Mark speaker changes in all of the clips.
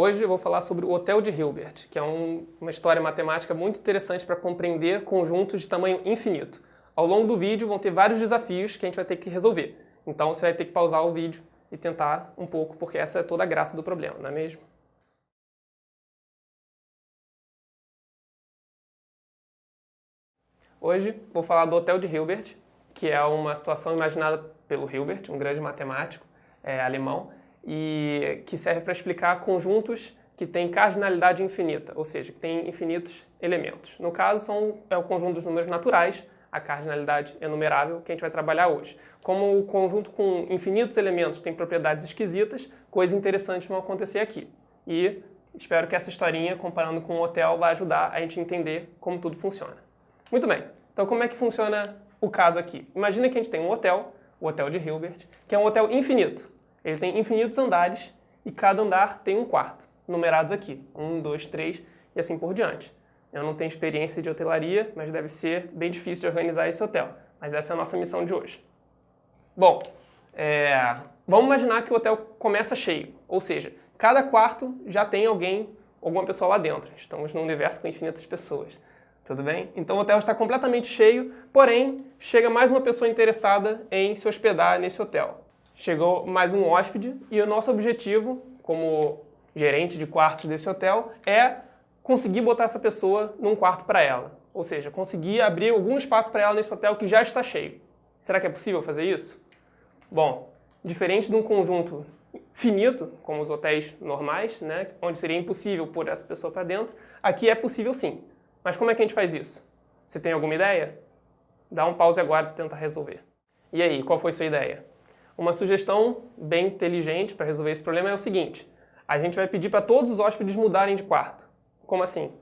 Speaker 1: Hoje eu vou falar sobre o Hotel de Hilbert, que é uma história matemática muito interessante para compreender conjuntos de tamanho infinito. Ao longo do vídeo vão ter vários desafios que a gente vai ter que resolver. Então você vai ter que pausar o vídeo e tentar um pouco, porque essa é toda a graça do problema, não é mesmo? Hoje vou falar do Hotel de Hilbert, que é uma situação imaginada pelo Hilbert, um grande matemático alemão, e que serve para explicar conjuntos que têm cardinalidade infinita, ou seja, que têm infinitos elementos. No caso, é o conjunto dos números naturais, a cardinalidade enumerável, que a gente vai trabalhar hoje. Como o conjunto com infinitos elementos tem propriedades esquisitas, coisas interessantes vão acontecer aqui. E espero que essa historinha, comparando com o hotel, vai ajudar a gente a entender como tudo funciona. Muito bem, então como é que funciona o caso aqui? Imagina que a gente tem um hotel, o Hotel de Hilbert, que é um hotel infinito. Ele tem infinitos andares e cada andar tem um quarto, numerados aqui, 1, 2, 3 e assim por diante. Eu não tenho experiência de hotelaria, mas deve ser bem difícil de organizar esse hotel. Mas essa é a nossa missão de hoje. Bom, vamos imaginar que o hotel começa cheio, ou seja, cada quarto já tem alguma pessoa lá dentro. Estamos num universo com infinitas pessoas. Tudo bem? Então o hotel está completamente cheio, porém chega mais uma pessoa interessada em se hospedar nesse hotel. Chegou mais um hóspede e o nosso objetivo, como gerente de quartos desse hotel, é conseguir botar essa pessoa num quarto para ela. Ou seja, conseguir abrir algum espaço para ela nesse hotel que já está cheio. Será que é possível fazer isso? Bom, diferente de um conjunto finito, como os hotéis normais, né, onde seria impossível pôr essa pessoa para dentro, aqui é possível sim. Mas como é que a gente faz isso? Você tem alguma ideia? Dá um pause agora para tentar resolver. E aí, qual foi sua ideia? Uma sugestão bem inteligente para resolver esse problema é o seguinte: a gente vai pedir para todos os hóspedes mudarem de quarto. Como assim?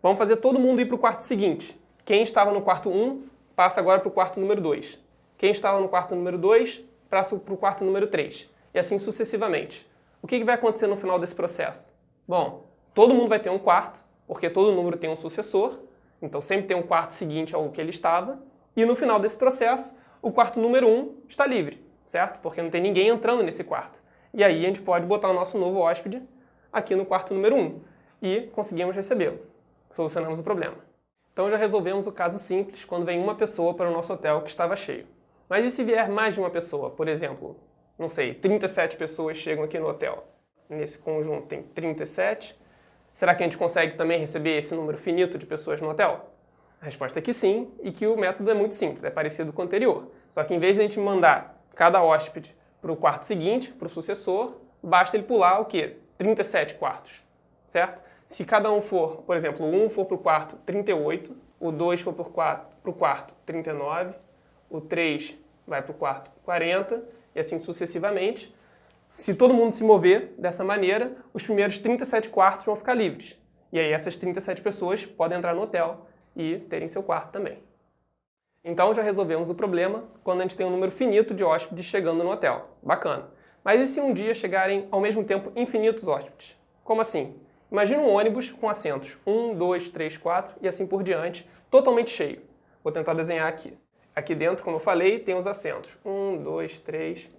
Speaker 1: Vamos fazer todo mundo ir para o quarto seguinte. Quem estava no quarto 1 passa agora para o quarto número 2. Quem estava no quarto número 2 passa para o quarto número 3. E assim sucessivamente. O que vai acontecer no final desse processo? Bom, todo mundo vai ter um quarto, porque todo número tem um sucessor, então sempre tem um quarto seguinte ao que ele estava, e no final desse processo, o quarto número 1 está livre, certo? Porque não tem ninguém entrando nesse quarto. E aí a gente pode botar o nosso novo hóspede aqui no quarto número 1 e conseguimos recebê-lo. Solucionamos o problema. Então já resolvemos o caso simples quando vem uma pessoa para o nosso hotel que estava cheio. Mas e se vier mais de uma pessoa? Por exemplo, não sei, 37 pessoas chegam aqui no hotel. Nesse conjunto tem 37. Será que a gente consegue também receber esse número finito de pessoas no hotel? A resposta é que sim, e que o método é muito simples, é parecido com o anterior. Só que em vez de a gente mandar cada hóspede para o quarto seguinte, para o sucessor, basta ele pular o quê? 37 quartos, certo? Se cada um for, por exemplo, o 1 for para o quarto 38, o 2 for para o quarto 39, o 3 vai para o quarto 40, e assim sucessivamente. Se todo mundo se mover dessa maneira, os primeiros 37 quartos vão ficar livres. E aí essas 37 pessoas podem entrar no hotel e terem seu quarto também. Então já resolvemos o problema quando a gente tem um número finito de hóspedes chegando no hotel. Bacana. Mas e se um dia chegarem ao mesmo tempo infinitos hóspedes? Como assim? Imagina um ônibus com assentos 1, 2, 3, 4 e assim por diante, totalmente cheio. Vou tentar desenhar aqui. Aqui dentro, como eu falei, tem os assentos 1, 2, 3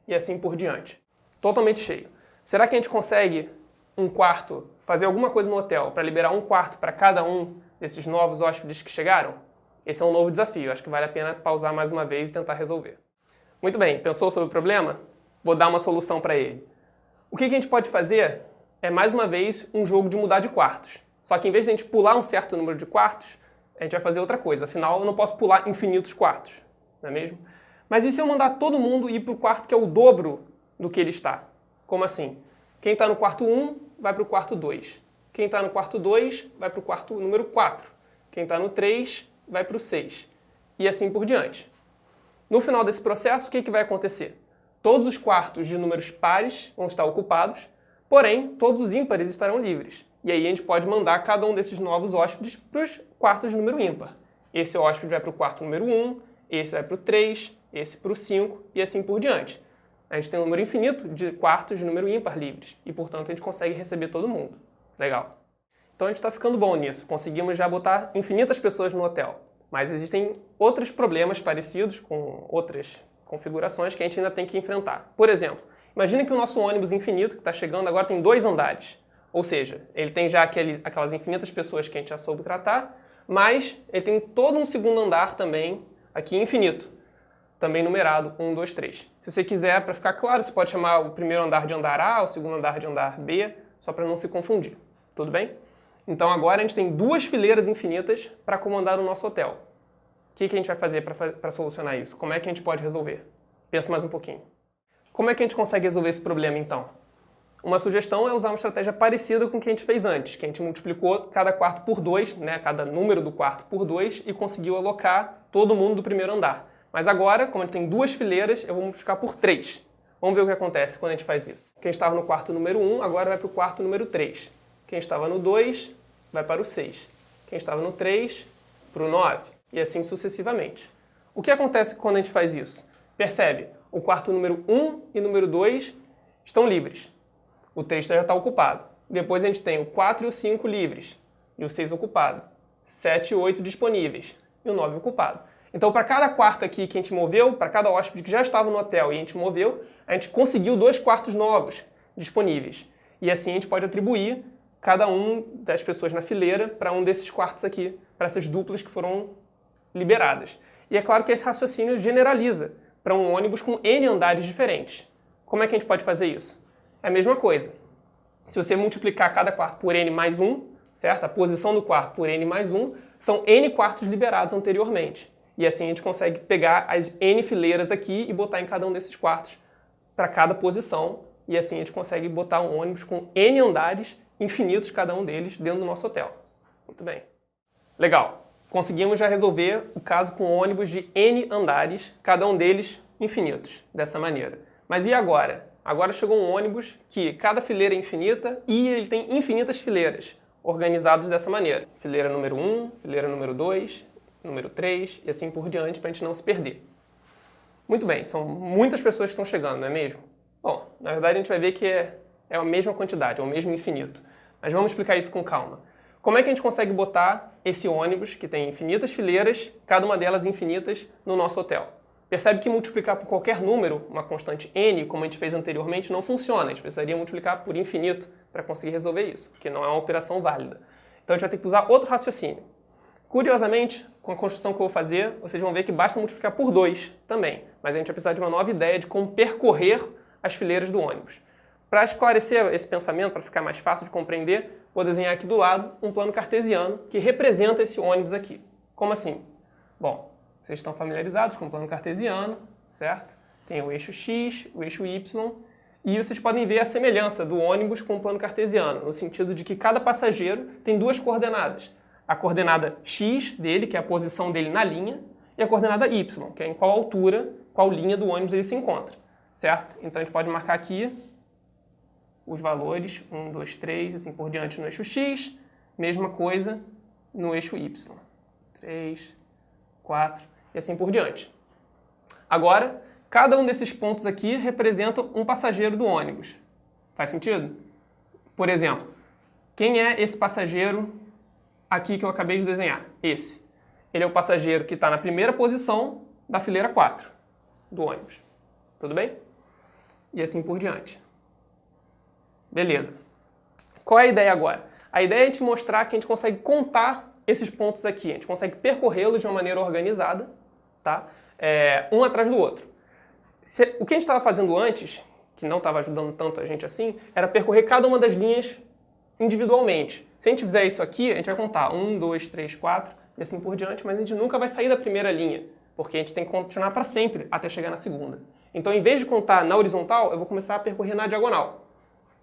Speaker 1: e assim por diante. Totalmente cheio. Será que a gente consegue fazer alguma coisa no hotel para liberar um quarto para cada um desses novos hóspedes que chegaram? Esse é um novo desafio. Acho que vale a pena pausar mais uma vez e tentar resolver. Muito bem, pensou sobre o problema? Vou dar uma solução para ele. O que a gente pode fazer é, mais uma vez, um jogo de mudar de quartos. Só que em vez de a gente pular um certo número de quartos, a gente vai fazer outra coisa. Afinal, eu não posso pular infinitos quartos, não é mesmo? Mas e se eu mandar todo mundo ir para o quarto que é o dobro do que ele está? Como assim? Quem está no quarto 1 vai para o quarto 2. Quem está no quarto 2 vai para o quarto número 4. Quem está no 3 vai para o 6. E assim por diante. No final desse processo, o que vai acontecer? Todos os quartos de números pares vão estar ocupados, porém, todos os ímpares estarão livres. E aí a gente pode mandar cada um desses novos hóspedes para os quartos de número ímpar. Esse hóspede vai para o quarto número 1, esse vai para o 3, esse para o 5 e assim por diante. A gente tem um número infinito de quartos de número ímpar livres e, portanto, a gente consegue receber todo mundo. Legal. Então a gente está ficando bom nisso. Conseguimos já botar infinitas pessoas no hotel. Mas existem outros problemas parecidos com outras configurações que a gente ainda tem que enfrentar. Por exemplo, imagine que o nosso ônibus infinito que está chegando agora tem 2 andares. Ou seja, ele tem já aquelas infinitas pessoas que a gente já soube tratar, mas ele tem todo um segundo andar também aqui infinito, também numerado 1, 2, 3. Se você quiser, para ficar claro, você pode chamar o primeiro andar de andar A, o segundo andar de andar B, só para não se confundir. Tudo bem? Então agora a gente tem duas fileiras infinitas para comandar o nosso hotel. O que a gente vai fazer para solucionar isso? Como é que a gente pode resolver? Pensa mais um pouquinho. Como é que a gente consegue resolver esse problema então? Uma sugestão é usar uma estratégia parecida com o que a gente fez antes, que a gente multiplicou cada quarto por 2, né, cada número do quarto por 2 e conseguiu alocar todo mundo do primeiro andar. Mas agora, como a gente tem duas fileiras, eu vou multiplicar por 3. Vamos ver o que acontece quando a gente faz isso. Quem estava no quarto número 1, agora vai para o quarto número 3. Quem estava no 2, vai para o 6. Quem estava no 3, para o 9. E assim sucessivamente. O que acontece quando a gente faz isso? Percebe? O quarto número 1 e número 2 estão livres. O 3 já está ocupado. Depois a gente tem o 4 e o 5 livres. E o 6 ocupado. 7 e 8 disponíveis. E o 9 ocupado. Então, para cada quarto aqui que a gente moveu, para cada hóspede que já estava no hotel e a gente moveu, a gente conseguiu 2 quartos novos disponíveis. E assim a gente pode atribuir cada um das pessoas na fileira para um desses quartos aqui, para essas duplas que foram liberadas. E é claro que esse raciocínio generaliza para um ônibus com N andares diferentes. Como é que a gente pode fazer isso? É a mesma coisa. Se você multiplicar cada quarto por N mais 1, certo? A posição do quarto por N mais 1, são N quartos liberados anteriormente. E assim a gente consegue pegar as N fileiras aqui e botar em cada um desses quartos para cada posição. E assim a gente consegue botar um ônibus com N andares infinitos, cada um deles, dentro do nosso hotel. Muito bem. Legal. Conseguimos já resolver o caso com ônibus de N andares, cada um deles infinitos, dessa maneira. Mas e agora? Agora chegou um ônibus que cada fileira é infinita e ele tem infinitas fileiras, organizados dessa maneira. Fileira número 1, fileira número 2, número 3 e assim por diante, para a gente não se perder. Muito bem, são muitas pessoas que estão chegando, não é mesmo? Bom, na verdade a gente vai ver que é a mesma quantidade, é o mesmo infinito. Mas vamos explicar isso com calma. Como é que a gente consegue botar esse ônibus, que tem infinitas fileiras, cada uma delas infinitas, no nosso hotel? Percebe que multiplicar por qualquer número, uma constante n, como a gente fez anteriormente, não funciona. A gente precisaria multiplicar por infinito para conseguir resolver isso, porque não é uma operação válida. Então a gente vai ter que usar outro raciocínio. Curiosamente, com a construção que eu vou fazer, vocês vão ver que basta multiplicar por 2 também. Mas a gente vai precisar de uma nova ideia de como percorrer as fileiras do ônibus. Para esclarecer esse pensamento, para ficar mais fácil de compreender, vou desenhar aqui do lado um plano cartesiano que representa esse ônibus aqui. Como assim? Bom, vocês estão familiarizados com o plano cartesiano, certo? Tem o eixo x, o eixo y, e vocês podem ver a semelhança do ônibus com o plano cartesiano, no sentido de que cada passageiro tem duas coordenadas. A coordenada x dele, que é a posição dele na linha, e a coordenada y, que é em qual altura, qual linha do ônibus ele se encontra, certo? Então a gente pode marcar aqui os valores, 1, 2, 3, assim por diante no eixo x, mesma coisa no eixo y, 3, 4 e assim por diante. Agora, cada um desses pontos aqui representa um passageiro do ônibus. Faz sentido? Por exemplo, quem é esse passageiro aqui que eu acabei de desenhar? Esse. Ele é o passageiro que está na primeira posição da fileira 4 do ônibus. Tudo bem? E assim por diante. Beleza. Qual é a ideia agora? A ideia é a gente mostrar que a gente consegue contar esses pontos aqui. A gente consegue percorrê-los de uma maneira organizada, tá? Um atrás do outro. O que a gente estava fazendo antes, que não estava ajudando tanto a gente assim, era percorrer cada uma das linhas individualmente. Se a gente fizer isso aqui, a gente vai contar 1, 2, 3, 4 e assim por diante, mas a gente nunca vai sair da primeira linha, porque a gente tem que continuar para sempre até chegar na segunda. Então, em vez de contar na horizontal, eu vou começar a percorrer na diagonal.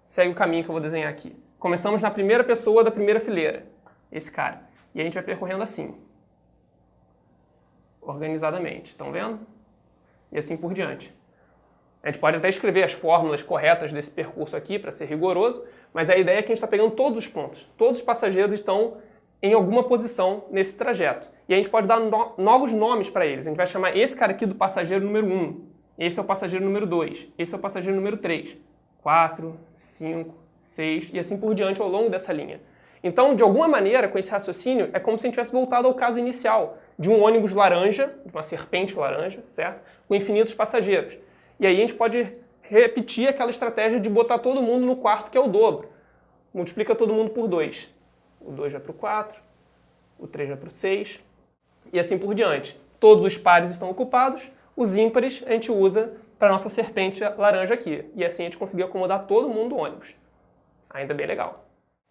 Speaker 1: Segue o caminho que eu vou desenhar aqui. Começamos na primeira pessoa da primeira fileira, esse cara. E a gente vai percorrendo assim, organizadamente. Estão vendo? E assim por diante. A gente pode até escrever as fórmulas corretas desse percurso aqui para ser rigoroso, mas a ideia é que a gente está pegando todos os pontos. Todos os passageiros estão em alguma posição nesse trajeto. E a gente pode dar novos nomes para eles. A gente vai chamar esse cara aqui do passageiro número 1. Esse é o passageiro número 2. Esse é o passageiro número 3. 4, 5, 6 e assim por diante ao longo dessa linha. Então, de alguma maneira, com esse raciocínio, é como se a gente tivesse voltado ao caso inicial de um ônibus laranja, de uma serpente laranja, certo? Com infinitos passageiros. E aí a gente pode repetir aquela estratégia de botar todo mundo no quarto que é o dobro. multiplica todo mundo por 2. O 2 vai para o 4, o 3 vai para o 6, e assim por diante. Todos os pares estão ocupados, os ímpares a gente usa para a nossa serpente laranja aqui. E assim a gente conseguiu acomodar todo mundo no ônibus. Ainda bem legal.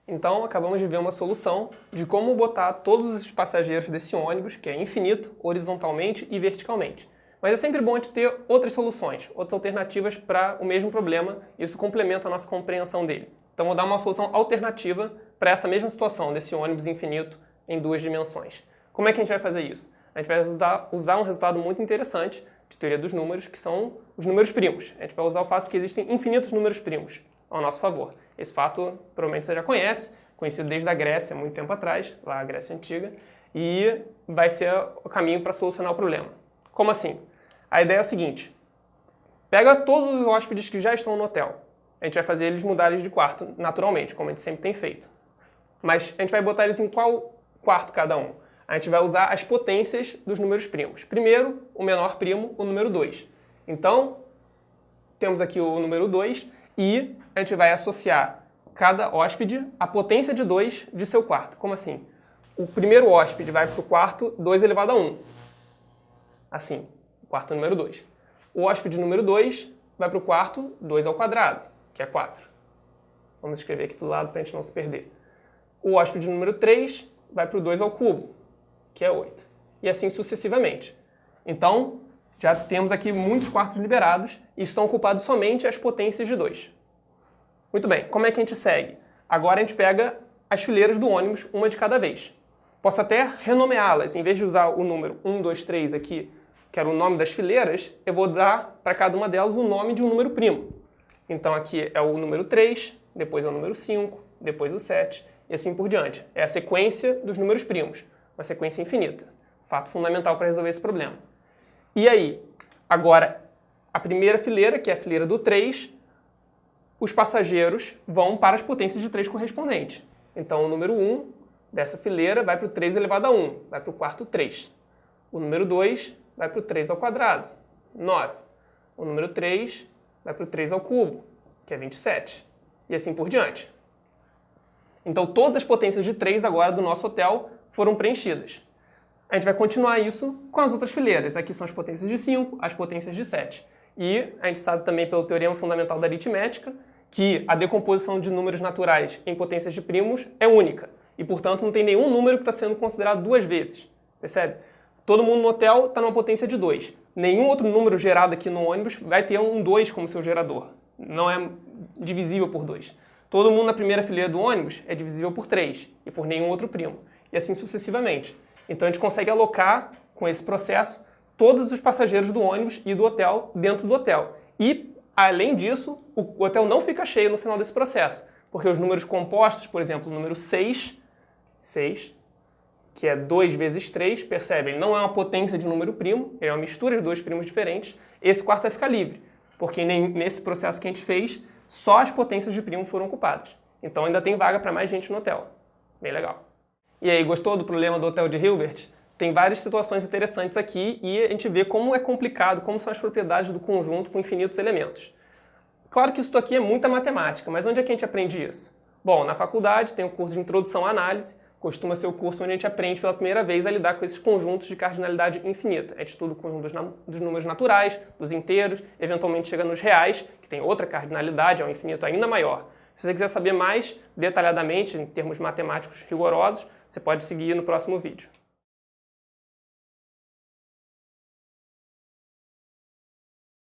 Speaker 1: Então, acabamos de ver uma solução de como botar todos os passageiros desse ônibus, que é infinito, horizontalmente e verticalmente. Mas é sempre bom a gente ter outras soluções, outras alternativas para o mesmo problema, e isso complementa a nossa compreensão dele. Então, vou dar uma solução alternativa para essa mesma situação, desse ônibus infinito em 2 dimensões. Como é que a gente vai fazer isso? A gente vai usar um resultado muito interessante de teoria dos números, que são os números primos. A gente vai usar o fato de que existem infinitos números primos ao nosso favor. Esse fato, provavelmente você já conhece, conhecido desde a Grécia, muito tempo atrás, lá a Grécia Antiga, e vai ser o caminho para solucionar o problema. Como assim? A ideia é o seguinte: pega todos os hóspedes que já estão no hotel. A gente vai fazer eles mudarem de quarto, naturalmente, como a gente sempre tem feito. Mas a gente vai botar eles em qual quarto cada um? A gente vai usar as potências dos números primos. Primeiro, o menor primo, o número 2. Então, temos aqui o número 2 e a gente vai associar cada hóspede à potência de 2 de seu quarto. Como assim? O primeiro hóspede vai para o quarto 2 elevado a 1. Assim, o quarto número 2. O hóspede número 2 vai para o quarto 2 ao quadrado, que é 4. Vamos escrever aqui do lado para a gente não se perder. O hóspede número 3 vai para o 2 ao cubo, que é 8. E assim sucessivamente. Então, já temos aqui muitos quartos liberados e estão ocupados somente as potências de 2. Muito bem, como é que a gente segue? Agora a gente pega as fileiras do ônibus, uma de cada vez. Posso até renomeá-las. Em vez de usar o número 1, 2, 3 aqui, que era o nome das fileiras, eu vou dar para cada uma delas o nome de um número primo. Então aqui é o número 3, depois é o número 5, depois o 7, e assim por diante. É a sequência dos números primos, uma sequência infinita. Fato fundamental para resolver esse problema. E aí, agora, a primeira fileira, que é a fileira do 3, os passageiros vão para as potências de 3 correspondentes. Então, o número 1 dessa fileira vai para o 3 elevado a 1, vai para o quarto 3. O número 2 vai para o 3 ao quadrado, 9. O número 3 vai para o 3 ao cubo, que é 27. E assim por diante. Então, todas as potências de 3 agora do nosso hotel foram preenchidas. A gente vai continuar isso com as outras fileiras. Aqui são as potências de 5, as potências de 7. E a gente sabe também pelo teorema fundamental da aritmética que a decomposição de números naturais em potências de primos é única. E, portanto, não tem nenhum número que está sendo considerado 2 vezes. Percebe? Todo mundo no hotel está numa potência de 2. Nenhum outro número gerado aqui no ônibus vai ter um 2 como seu gerador. Não é divisível por 2. Todo mundo na primeira fileira do ônibus é divisível por 3 e por nenhum outro primo. E assim sucessivamente. Então a gente consegue alocar, com esse processo, todos os passageiros do ônibus e do hotel dentro do hotel. E, além disso, o hotel não fica cheio no final desse processo. Porque os números compostos, por exemplo, o número 6, que é 2 vezes 3, percebem, não é uma potência de número primo, ele é uma mistura de 2 primos diferentes, esse quarto vai ficar livre. Porque nesse processo que a gente fez, só as potências de primo foram ocupadas. Então ainda tem vaga para mais gente no hotel. Bem legal. E aí, gostou do problema do hotel de Hilbert? Tem várias situações interessantes aqui e a gente vê como é complicado, como são as propriedades do conjunto com infinitos elementos. Claro que isso aqui é muita matemática, mas onde é que a gente aprende isso? Bom, na faculdade tem o curso de Introdução à Análise, costuma ser o curso onde a gente aprende pela primeira vez a lidar com esses conjuntos de cardinalidade infinita. A gente estuda o conjunto dos números naturais, dos inteiros, eventualmente chega nos reais, que tem outra cardinalidade, é um infinito ainda maior. Se você quiser saber mais detalhadamente, em termos matemáticos rigorosos, você pode seguir no próximo vídeo.